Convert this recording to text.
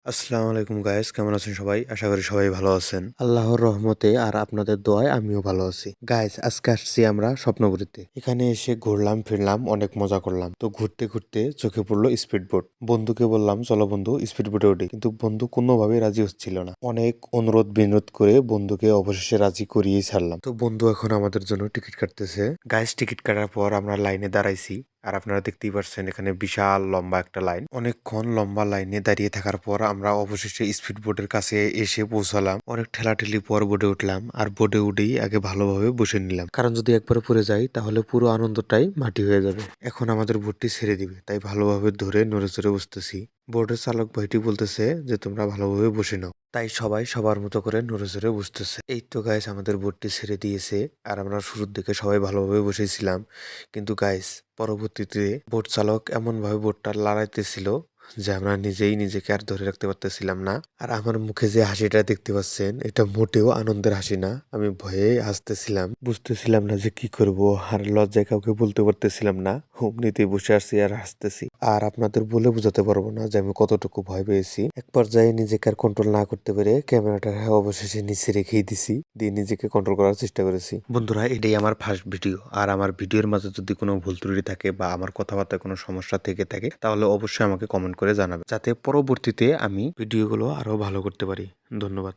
আসসালামু আলাইকুম গাইস, কেমন আছেন সবাই? আশা করি সবাই ভালো আছেন। আল্লাহর রহমতে আর আপনাদের দোয়ায় আমিও ভালো আছি। গাইস, আজকে আসছি আমরা স্বপ্নপুরীতে। এখানে এসে ঘুরলাম ফিরলাম, অনেক মজা করলাম। তো ঘুরতে ঘুরতে চোখে পড়লো স্পিড বোট। বন্ধুকে বললাম চলো বন্ধু স্পিড বোটে উঠি, কিন্তু বন্ধু কোনোভাবেই রাজি হচ্ছিল না। অনেক অনুরোধ বিনোদ করে বন্ধুকে অবশেষে রাজি করিয়েই ছাড়লাম। তো বন্ধু এখন আমাদের জন্য টিকিট কাটতেছে। গাইস, টিকিট কাটার পর আমরা লাইনে দাঁড়াইছি। আর আপনারা দেখতেই পাচ্ছেন এখানে বিশাল লম্বা একটা লাইন। অনেকক্ষণ লম্বা লাইনে দাঁড়িয়ে থাকার পর আমরা অবশেষে স্পিড বোটের কাছে এসে পৌঁছালাম। অনেক ঠেলাঠেলি পর বোটে উঠলাম, আর বোটে উঠেই আগে ভালোভাবে বসে নিলাম, কারণ যদি একবার পড়ে যাই তাহলে পুরো আনন্দটাই মাটি হয়ে যাবে। এখন আমাদের বোটটি ছেড়ে দিবে, তাই ভালোভাবে ধরে নড়ে চড়ে বসতেছি। বোটের চালক ভাইটি বলতেছে যে তোমরা ভালোভাবে বসে নাও, তাই সবাই সবার মতো করে নড়ে চড়ে বসতেছে। এই তো গাইস, আমাদের বোটটি ছেড়ে দিয়েছে। আর আমরা শুরুর দিকে সবাই ভালোভাবে বসেছিলাম, কিন্তু গাইস পরবর্তীতে বোট চালক এমন ভাবে বোটটা লড়াইতেছিল যে আমরা নিজেই নিজেকে আর ধরে রাখতে পারতেছিলাম না। আর আমার মুখে যে হাসিটা দেখতে পাচ্ছেন, এটা মোটেও আনন্দের হাসি না। আমি ভয়ে হাসতেছিলাম, বুঝতেছিলাম না যে কি করব, আর লজ্জায় কাউকে বলতে পারতেছিলাম না। অমনিতেই বসে আসছি আর হাসতেছি। আর আপনাদের বলে বোঝাতে পারবো না যে আমি কতটুকু ভয় পেয়েছি। এক পর্যায়ে নিজেকে আর কন্ট্রোল না করতে পেরে ক্যামেরাটা অবশেষে নিচে রেখেই দিছি, দিয়ে নিজেকে কন্ট্রোল করার চেষ্টা করেছি। বন্ধুরা, এটাই আমার ফার্স্ট ভিডিও। আর আমার ভিডিওর মাঝে যদি কোনো ভুল ত্রুটি থাকে বা আমার কথাবার্তায় কোনো সমস্যা থেকে থাকে, তাহলে অবশ্যই আমাকে কমেন্ট করে জানাবেন, যাতে পরবর্তীতে আমি ভিডিওগুলো আরো ভালো করতে পারি। ধন্যবাদ।